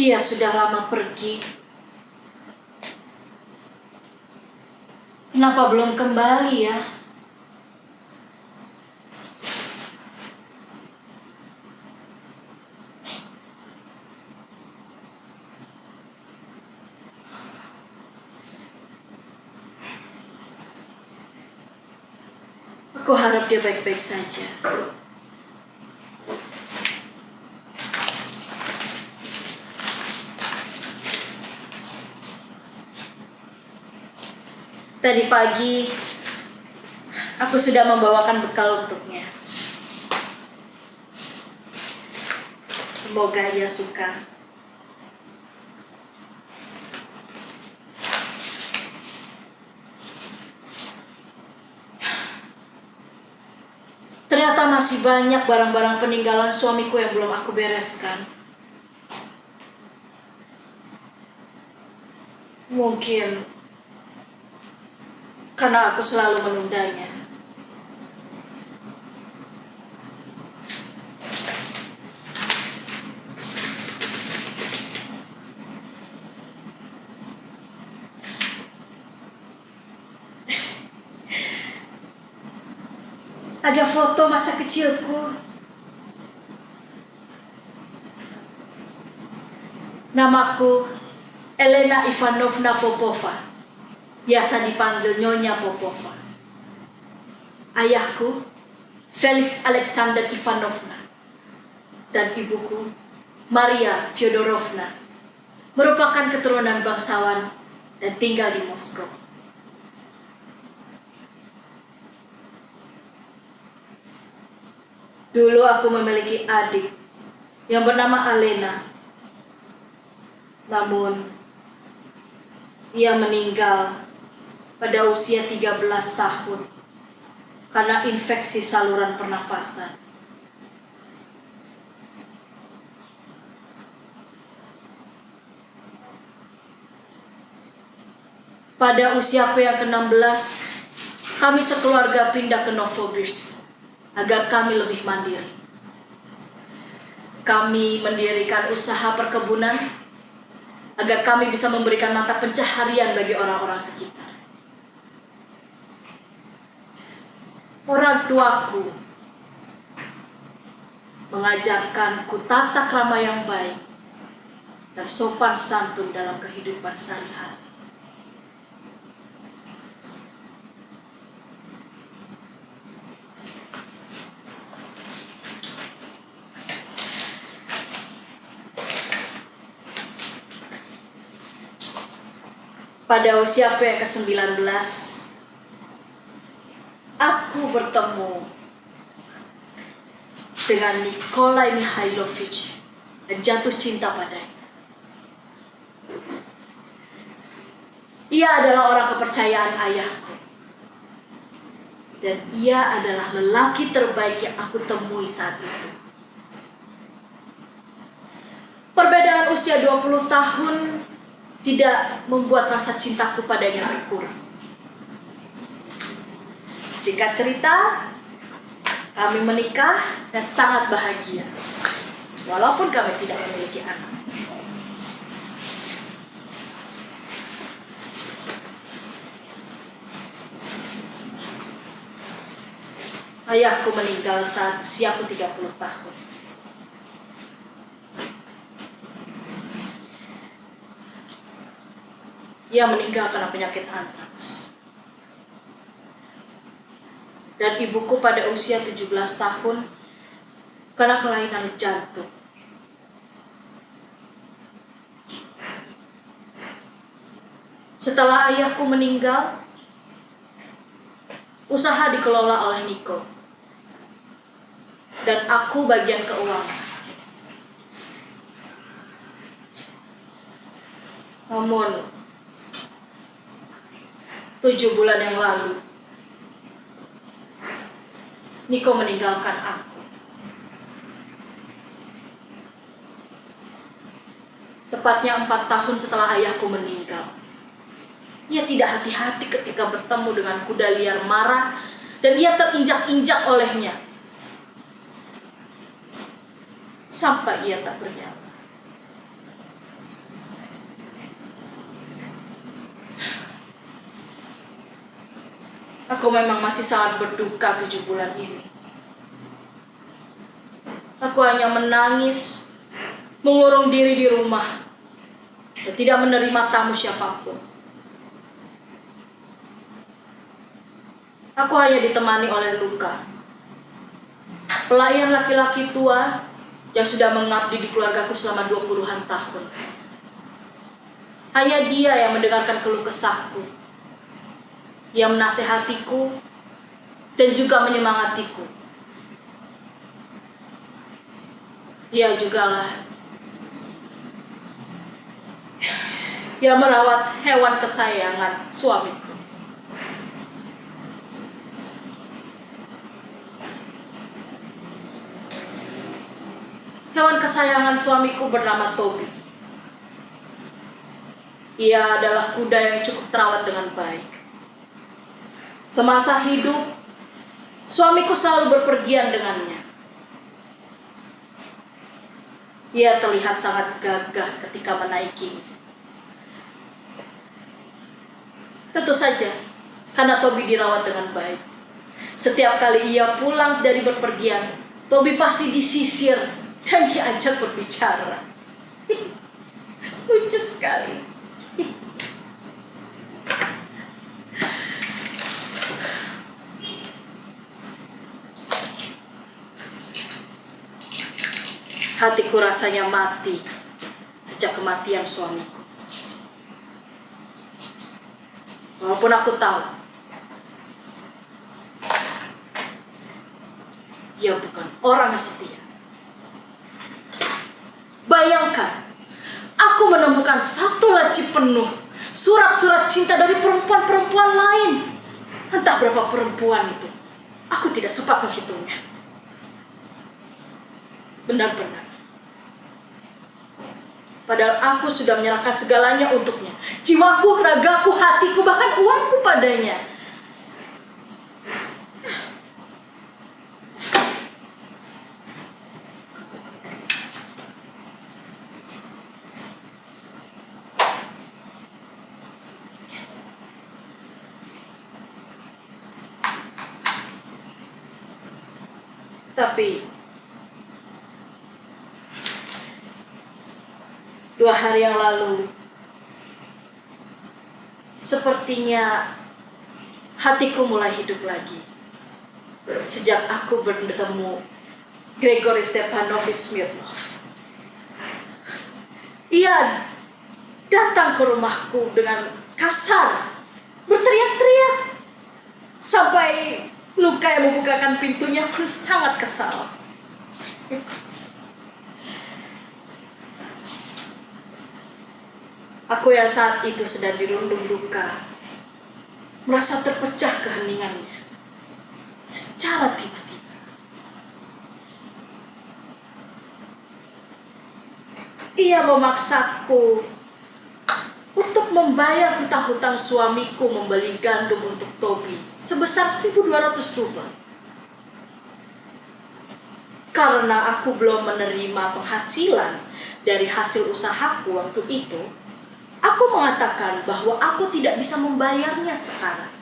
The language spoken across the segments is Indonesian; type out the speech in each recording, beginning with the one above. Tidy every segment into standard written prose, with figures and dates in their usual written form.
Ia sudah lama pergi. Kenapa belum kembali ya? Aku harap dia baik-baik saja. Tadi pagi, aku sudah membawakan bekal untuknya. Semoga ia suka. Ternyata masih banyak barang-barang peninggalan suamiku yang belum aku bereskan. Mungkin karena aku selalu menundanya. Ada foto masa kecilku. Namaku Elena Ivanovna Popova. Biasa dipanggil Nyonya Popova. Ayahku Felix Alexander Ivanovna. Dan ibuku Maria Fyodorovna. Merupakan keturunan bangsawan dan tinggal di Moskow. Dulu aku memiliki adik yang bernama Alena. Namun, ia meninggal pada usia 13 tahun karena infeksi saluran pernafasan. Pada usiaku yang ke-16, kami sekeluarga pindah ke Novosibirsk agar kami lebih mandiri. Kami mendirikan usaha perkebunan agar kami bisa memberikan mata pencaharian bagi orang-orang sekitar. Orang tuaku mengajarkanku tata krama yang baik dan sopan santun dalam kehidupan sehari-hari. Pada usiaku yang ke-19, aku bertemu dengan Nikolai Mikhailovich dan jatuh cinta padanya. Ia adalah orang kepercayaan ayahku. Dan ia adalah lelaki terbaik yang aku temui saat itu. Perbedaan usia 20 tahun tidak membuat rasa cintaku padanya berkurang. Singkat cerita, kami menikah dan sangat bahagia, walaupun kami tidak memiliki anak. Ayahku meninggal saat usiaku 30 tahun. Ia meninggal karena penyakit antraks. Dan ibuku pada usia 17 tahun karena kelainan jantung. Setelah ayahku meninggal, usaha dikelola oleh Niko. Dan aku bagian keuangan. Namun 7 bulan yang lalu, Niko meninggalkan aku. Tepatnya 4 tahun setelah ayahku meninggal. Ia tidak hati-hati ketika bertemu dengan kuda liar Mara dan ia terinjak-injak olehnya. Sampai ia tak bernyawa. Aku memang masih sangat berduka 7 bulan ini. Aku hanya menangis, mengurung diri di rumah, dan tidak menerima tamu siapapun. Aku hanya ditemani oleh Luka, pelayan laki-laki tua yang sudah mengabdi di keluargaku selama 20-an tahun. Hanya dia yang mendengarkan keluh kesahku, yang menasehatiku, dan juga menyemangatiku. Ia jugalah yang merawat hewan kesayangan suamiku. Hewan kesayangan suamiku bernama Toby. Ia adalah kuda yang cukup terawat dengan baik. Semasa hidup, suamiku selalu berpergian dengannya. Ia terlihat sangat gagah ketika menaikinya. Tentu saja, karena Toby dirawat dengan baik. Setiap kali ia pulang dari berpergian, Toby pasti disisir dan diajak berbicara. Lucu sekali. Hatiku rasanya mati sejak kematian suamiku. Walaupun aku tahu ia bukan orang yang setia. Bayangkan, aku menemukan satu laci penuh surat-surat cinta dari perempuan-perempuan lain. Entah berapa perempuan itu, aku tidak sempat menghitungnya. Benar-benar. Padahal aku sudah menyerahkan segalanya untuknya. Jiwaku, ragaku, hatiku, bahkan uangku padanya. Tapi 2 hari yang lalu, sepertinya hatiku mulai hidup lagi. Sejak aku bertemu Gregory Stepanovich Smirnov. Ia datang ke rumahku dengan kasar, berteriak-teriak, sampai Luka yang membukakan pintunya pun sangat kesal. Aku yang saat itu sedang dirundung duka, merasa terpecah keheningannya secara tiba-tiba. Ia memaksaku untuk membayar hutang-hutang suamiku membeli gandum untuk Toby sebesar 1.200 rubel. Karena aku belum menerima penghasilan dari hasil usahaku waktu itu, aku mengatakan bahwa aku tidak bisa membayarnya sekarang.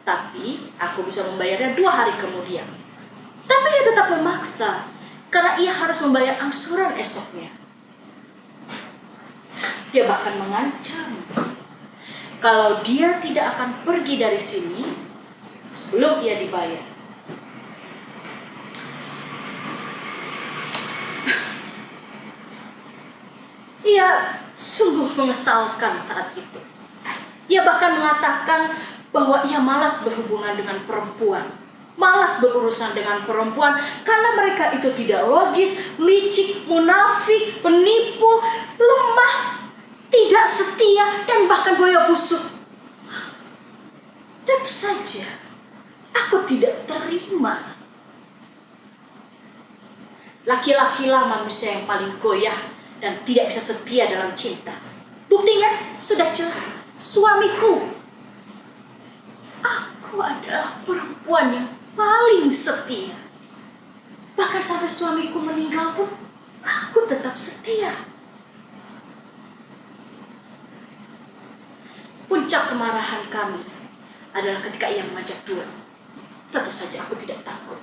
Tapi aku bisa membayarnya 2 hari kemudian. Tapi ia tetap memaksa karena ia harus membayar angsuran esoknya. Dia bahkan mengancam kalau dia tidak akan pergi dari sini sebelum ia dibayar. Ia sungguh mengesalkan saat itu. Ia bahkan mengatakan bahwa ia malas berhubungan dengan perempuan, malas berurusan dengan perempuan karena mereka itu tidak logis, licik, munafik, penipu, lemah, tidak setia, dan bahkan buaya busuk. Tentu saja aku tidak terima. Laki-lakilah manusia yang paling goyah dan tidak bisa setia dalam cinta. Buktinya sudah jelas, suamiku. Aku adalah perempuan yang paling setia. Bahkan sampai suamiku meninggal pun, aku tetap setia. Puncak kemarahan kami adalah ketika ia mengajak duel. Tentu saja aku tidak takut.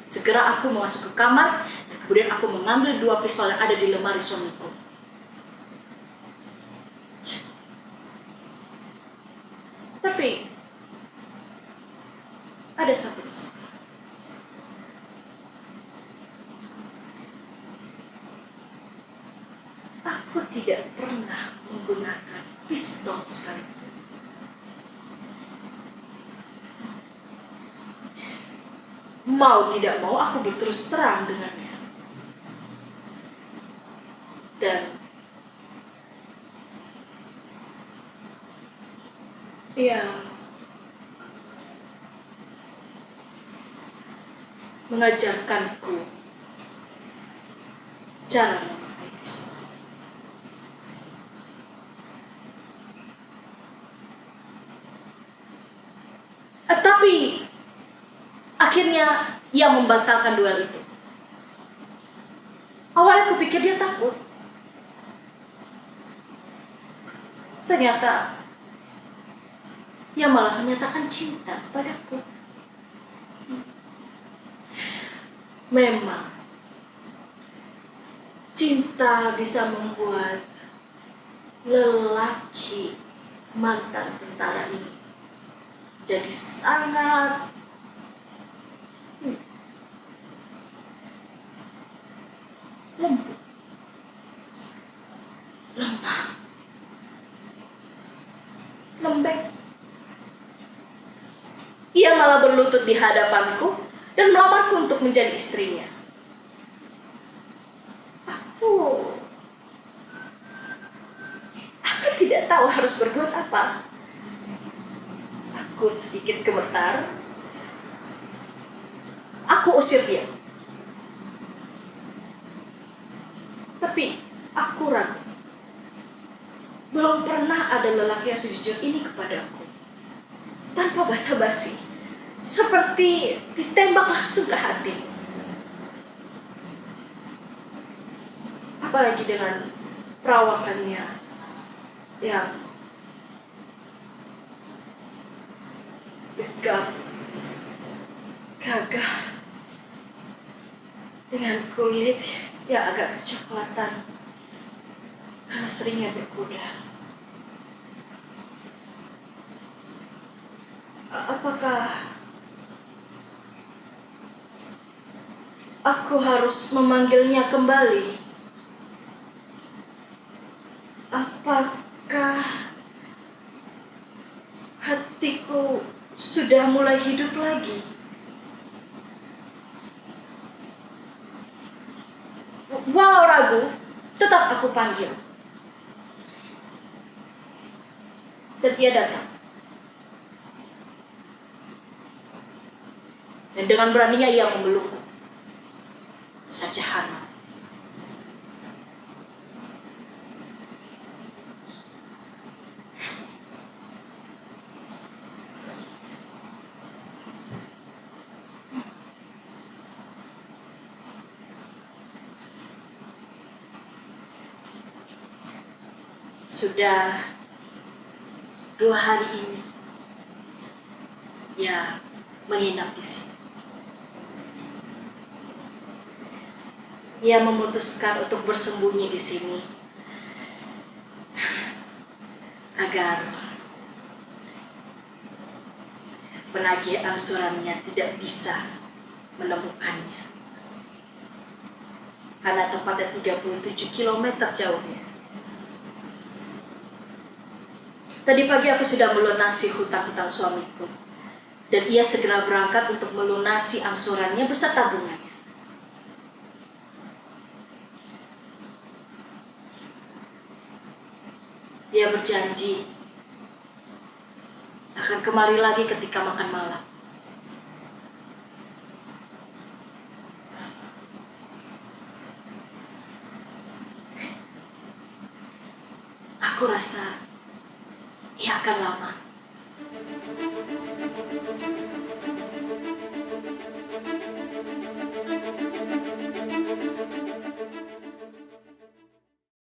Segera aku masuk ke kamar, dan kemudian aku mengambil 2 pistol yang ada di lemari suamiku. Tapi ada satu masalah. Aku tidak pernah menggunakan pistol sekalipun. Mau tidak mau aku berterus terang dengannya. Dan ia mengajarkanku cara memakai pistol. Tapi akhirnya ia membatalkan duel itu. Awalnya aku pikir dia takut. Ternyata ia malah menyatakan cinta padaku. Memang cinta bisa membuat lelaki mantan tentara ini jadi sangat lembut, lemah, lembek. Ia malah berlutut di hadapanku dan melamarku untuk menjadi istrinya. Aku tidak tahu harus berbuat apa. Aku sedikit gemetar. Aku usir dia. Tapi aku ragu. Belum pernah ada lelaki yang sejujur ini kepadaku. Tanpa basa-basi. Seperti ditembak langsung ke hati. Apalagi dengan perawakannya yang tegap, gagah, dengan kulit yang agak kecoklatan karena seringnya berkuda. Apakah aku harus memanggilnya kembali? Apakah hatiku sudah mulai hidup lagi? Walau ragu, tetap aku panggil. Dan ia datang. Dan dengan beraninya ia memelukku. Besar jahanam. Sudah 2 hari ini ia menginap di sini. Ia memutuskan untuk bersembunyi di sini agar penagih angsurannya tidak bisa menemukannya. Karena tempatnya 37 km jauhnya. Tadi pagi aku sudah melunasi hutang-hutang suamiku. Dan ia segera berangkat untuk melunasi angsurannya beserta bunganya. Dia berjanji akan kemari lagi ketika makan malam. Aku rasa ia akan lama.